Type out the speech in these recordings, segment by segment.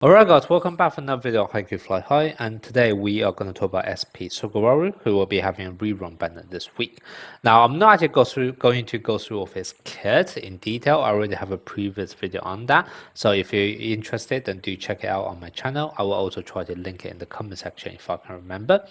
Alright guys, welcome back for another video of HAIKYU Fly High, and today we are going to talk about SP Sugawara, who will be having a rerun banner this week. Now, I'm not actually going to go through all of his kit in detail. I already have a previous video on that, so if you're interested, then do check it out on my channel. I will also try to link it in the comment section if I can remember.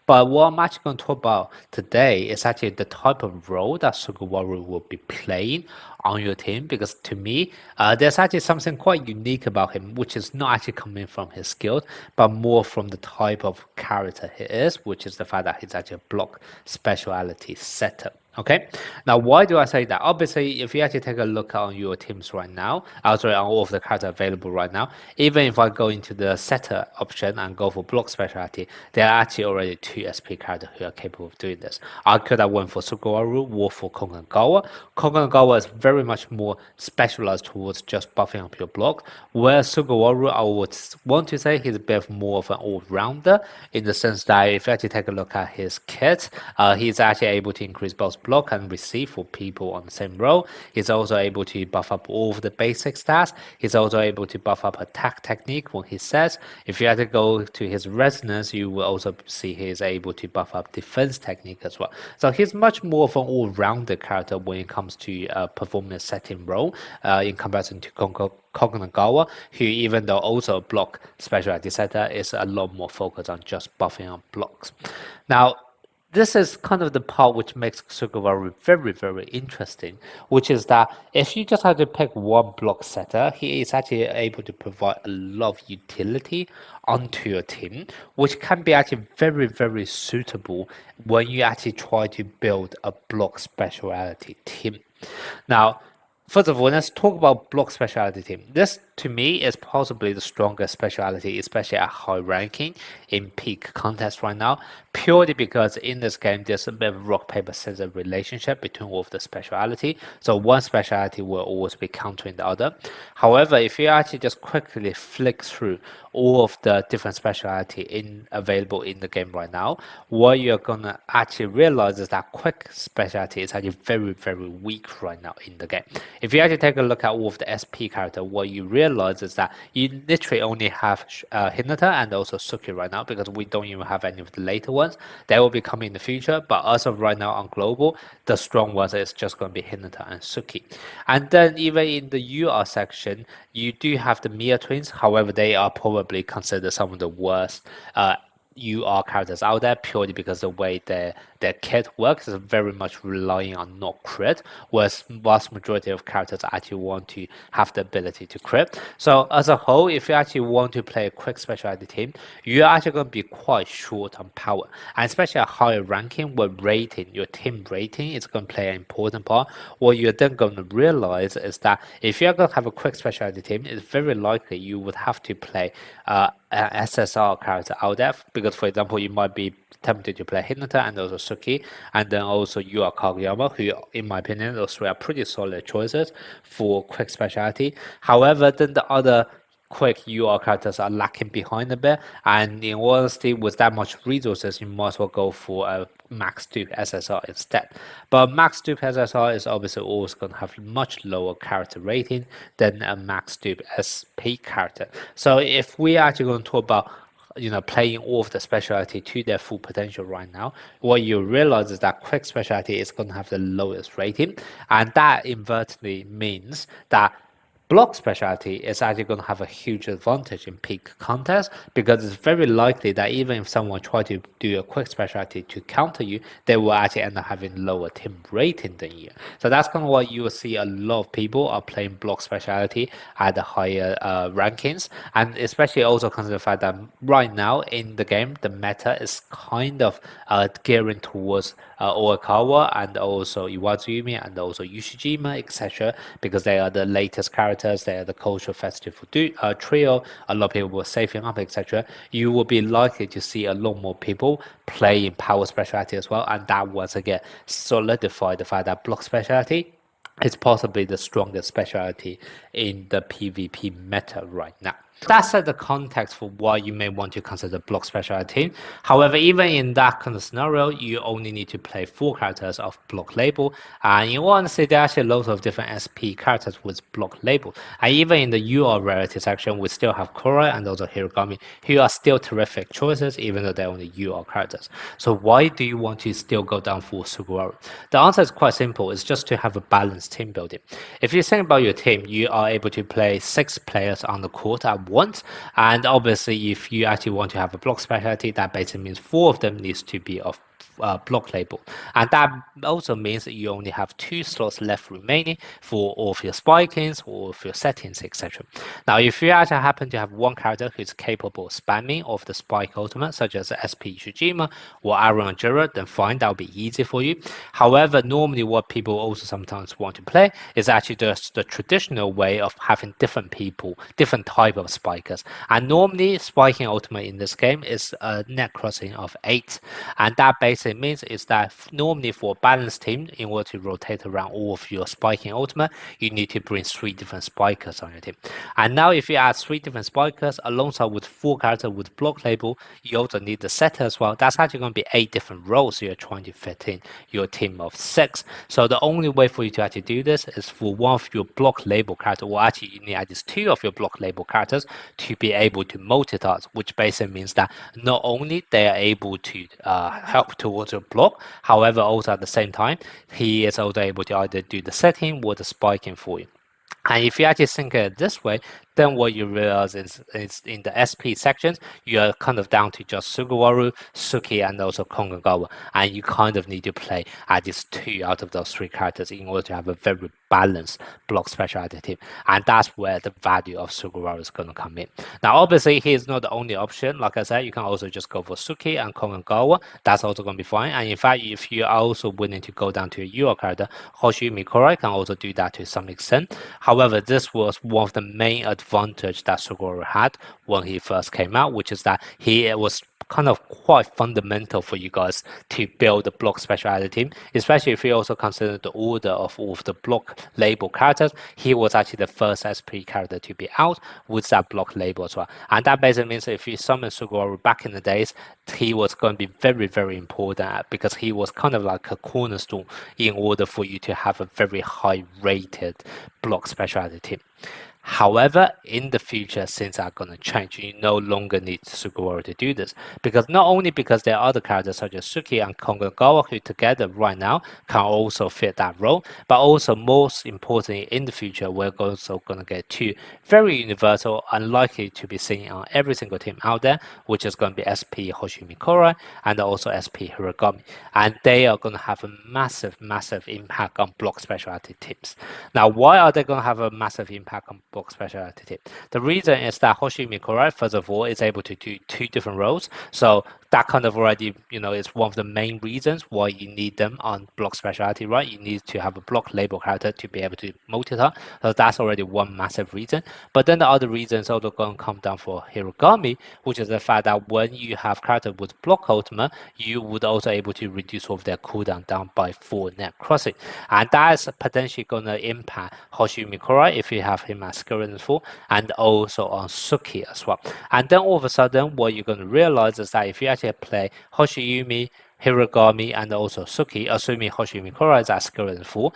But what I'm actually going to talk about today is actually the type of role that Sugawara will be playing on your team, because to me, there's actually something quite unique about him, which is not actually coming from his skills, but more from the type of character he is, which is the fact that he's actually a block speciality setter. Okay, now why do I say that? Obviously, if you actually take a look on your teams right now, sorry, on all of the cards available right now, even if I go into the setter option and go for block specialty, there are actually already 2 SP characters who are capable of doing this. I could have went for Sugawara or for Kongangawa. Kongangawa is very much more specialized towards just buffing up your block, where Sugawara, I would want to say he's a bit more of an all-rounder, in the sense that if you actually take a look at his kit, he's actually able to increase both block and receive for people on the same row. He's also able to buff up all of the basic stats. He's also able to buff up attack technique when he says. If you had to go to his resonance, you will also see he is able to buff up defense technique as well. So he's much more of an all-rounded character when it comes to performance setting role in comparison to Kongangawa, who, even though also a block specialty setter, is a lot more focused on just buffing up blocks. Now, this is kind of the part which makes Sugawara very, very interesting, which is that if you just have to pick one block setter, he is actually able to provide a lot of utility onto your team, which can be actually very, very suitable when you actually try to build a block specialty team. Now, first of all, let's talk about block specialty team. This, to me, is possibly the strongest specialty, especially at high ranking in peak contest right now, purely because in this game, there's a bit of rock, paper, scissors relationship between all of the specialty. So one specialty will always be countering the other. However, if you actually just quickly flick through all of the different specialty available in the game right now, what you're gonna actually realize is that quick specialty is actually very, very weak right now in the game. If you actually take a look at all of the SP character, what you realize is that you literally only have Hinata and also Suki right now, because we don't even have any of the later ones. They will be coming in the future, but as of right now on global, the strong ones is just going to be Hinata and Suki. And then even in the UR section, you do have the Mia twins. However, they are probably considered some of the worst UR characters out there, purely because the way their kit works is very much relying on not crit, whereas vast majority of characters actually want to have the ability to crit. So as a whole, if you actually want to play a quick specialty team, you're actually going to be quite short on power, and especially a higher ranking where rating, your team rating, is going to play an important part. What you're then going to realize is that if you're going to have a quick specialty team, it's very likely you would have to play an SSR character out there, because for example, you might be tempted to play Hinata and also Suki, and then also you are Kageyama, who, in my opinion, those three are pretty solid choices for quick specialty. However, then the other quick UR characters are lacking behind a bit, and in honesty, with that much resources, you might as well go for a max dupe SSR instead. But max dupe SSR is obviously always going to have much lower character rating than a max dupe SP character. So if we are actually going to talk about playing all of the specialty to their full potential right now, what you realize is that quick specialty is going to have the lowest rating, and that inversely means that block specialty is actually going to have a huge advantage in peak contest, because it's very likely that even if someone try to do a quick specialty to counter you, they will actually end up having lower team rating than you. So that's kind of what you will see. A lot of people are playing block specialty at the higher rankings, and especially also consider the fact that right now in the game, the meta is kind of gearing towards Oikawa and also Iwazumi and also Yushijima, etc., because they are the latest characters. They are the cultural festival trio. A lot of people were saving up, etc. You will be likely to see a lot more people playing power specialty as well, and that once again solidified the fact that block specialty is possibly the strongest specialty in the PvP meta right now. That set the context for why you may want to consider block specialty. However, even in that kind of scenario, you only need to play 4 characters of block label. And in all honesty, there are actually loads of different SP characters with block label. And even in the UR rarity section, we still have Korra and also Hiragami, who are still terrific choices, even though they're only UR characters. So why do you want to still go down for Sugawara? The answer is quite simple. It's just to have a balanced team building. If you think about your team, you are able to play 6 players on the court at once. And obviously, if you actually want to have a block specialty, that basically means 4 of them needs to be of block label. And that also means that you only have 2 slots left remaining for all of your spikings, all of your settings, etc. Now, if you actually happen to have one character who's capable of spamming of the spike ultimate, such as SP Ishijima or Aaron Jira, then fine, that'll be easy for you. However, normally what people also sometimes want to play is actually just the traditional way of having different people, different type of spikers. And normally, spiking ultimate in this game is a net crossing of 8. And that basically means is that normally for a balanced team, in order to rotate around all of your spiking ultimate, you need to bring 3 different spikers on your team. And now if you add 3 different spikers alongside with 4 characters with block label, you also need the setter as well. That's actually going to be 8 different roles you're trying to fit in your team of 6. So the only way for you to actually do this is for one of your block label characters, or actually you need at least 2 of your block label characters to be able to multitask, which basically means that not only they are able to help towards your block, however, also at the same time, he is also able to either do the setting or the spiking for you. And if you actually think it this way, then what you realize is in the SP sections, you're kind of down to just Sugawara, Suki, and also Kongagawa. And you kind of need to play at least 2 out of those 3 characters in order to have a very balanced block specialty team. And that's where the value of Sugawara is going to come in. Now, obviously, he is not the only option. Like I said, you can also just go for Suki and Kongagawa. That's also going to be fine. And in fact, if you are also willing to go down to a UR character, Hoshimi Korai can also do that to some extent. However, this was one of the main advantage that Sugawara had when he first came out, which is that he was kind of quite fundamental for you guys to build a block specialty team, especially if you also consider the order of all of the block label characters. He was actually the first SP character to be out with that block label as well. And that basically means that if you summon Sugawara back in the days, he was going to be very, very important because he was kind of like a cornerstone in order for you to have a very high rated block specialty team. However, in the future, things are going to change. You no longer need Sugawara to do this, because not only because there are other characters such as Suki and Kongagawa who together right now can also fit that role, but also most importantly in the future, we're also going to get 2 very universal, unlikely to be seen on every single team out there, which is going to be SP Hoshimi Korai and also SP Hiragami. And they are going to have a massive, massive impact on block specialty teams. Now, why are they going to have a massive impact on block specialty team? The reason is that Hoshimi Korai, first of all, is able to do 2 different roles. So that kind of already, is one of the main reasons why you need them on block specialty, right? You need to have a block label character to be able to multitask. So that's already one massive reason. But then the other reason is also going to come down for Hiragami, which is the fact that when you have character with block ultimate, you would also able to reduce all of their cooldown down by 4 net crossing. And that is potentially going to impact Hoshimi Korai if you have him as skill 4, and also on Suki as well. And then all of a sudden, what you're going to realize is that if you actually play Hoshiyumi, Hiragami, and also Suki, assuming Hoshimi Korai is at skill 4,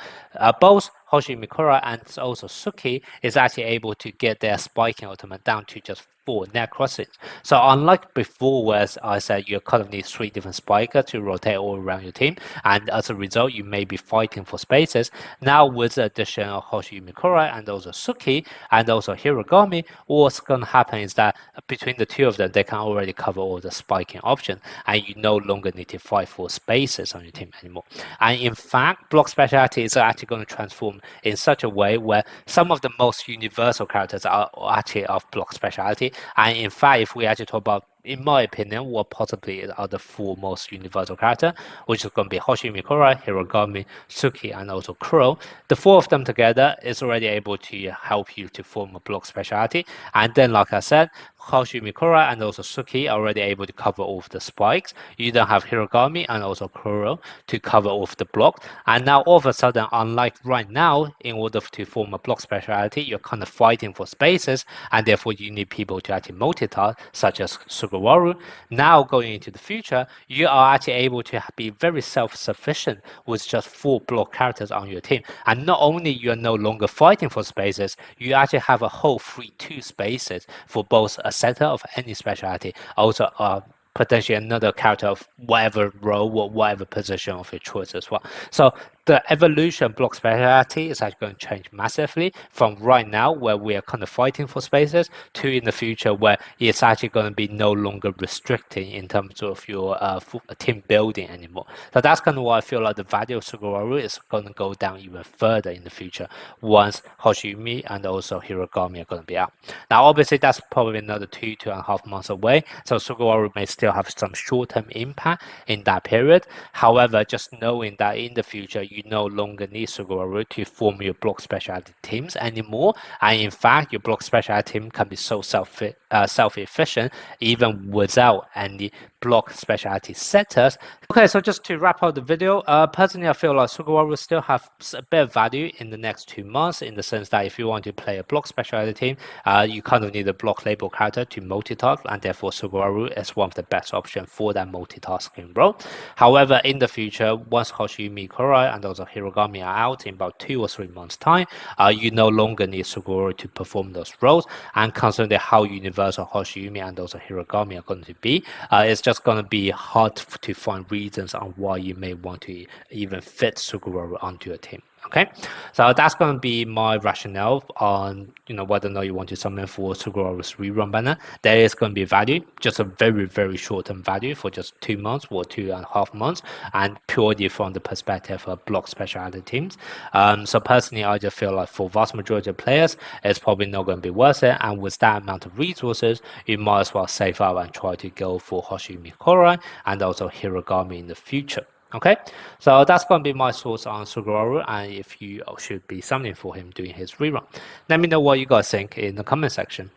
both Hoshimi Korai and also Suki is actually able to get their spiking ultimate down to just 4 net crossings. So unlike before, where I said you kind of need 3 different spikers to rotate all around your team, and as a result, you may be fighting for spaces. Now with the addition of Hoshimi Korai and also Suki and also Hiragami, what's going to happen is that between the 2 of them, they can already cover all the spiking options, and you no longer need to fight for spaces on your team anymore. And in fact, block specialty is actually going to transform in such a way where some of the most universal characters are actually of block specialty. And in fact, if we actually talk about, in my opinion, what possibly are the 4 most universal characters, which is going to be Hoshimi Korai, Hiragami, Suki, and also Kuro. The 4 of them together is already able to help you to form a block specialty. And then, like I said, Hoshi Mikura and also Suki are already able to cover all of the spikes. You don't have Hirogami and also Kuro to cover all of the blocks. And now all of a sudden, unlike right now, in order to form a block specialty, you're kind of fighting for spaces, and therefore you need people to actually multitask, such as Sugawara. Now going into the future, you are actually able to be very self-sufficient with just 4 block characters on your team. And not only you are no longer fighting for spaces, you actually have a whole 3-2 spaces for both a setter of any specialty, also potentially another character of whatever role or whatever position of your choice as well. So the evolution block specialty is actually going to change massively from right now, where we are kind of fighting for spaces, to in the future where it's actually going to be no longer restricting in terms of your team building anymore. So that's kind of why I feel like the value of Sugawara is going to go down even further in the future once Hoshiyumi and also Hirogami are going to be out. Now, obviously, that's probably another 2.5 months away, so Sugawara may still have some short-term impact in that period. However, just knowing that in the future, you no longer need Sugawara to form your block specialty teams anymore, and in fact, your block specialty team can be so self-efficient even without any block specialty setters. Okay, so just to wrap up the video, personally, I feel like Sugawara will still have a bit of value in the next 2 months, in the sense that if you want to play a block specialty team, you kind of need a block label character to multitask, and therefore Sugawara is one of the best options for that multitasking role. However, in the future, once Hoshiyumi Kurai and also Hirogami are out in about 2 or 3 months' time, you no longer need Sugawara to perform those roles, and considering how universal Hoshiyumi and also Hirogami are going to be, it's just going to be hard to find reasons on why you may want to even fit Sugawara onto your team. Okay, so that's going to be my rationale on whether or not you want to summon for Sugawara's rerun banner. There is going to be value, just a very short-term value for just 2 months or 2.5 months, and purely from the perspective of block specialty teams. So personally, I just feel like for vast majority of players, it's probably not going to be worth it. And with that amount of resources, you might as well save up and try to go for Hoshiyumi Korai and also Hirogami in the future. Okay, so that's going to be my thoughts on Sugawara, and if you should be summoning for him doing his rerun. Let me know what you guys think in the comment section.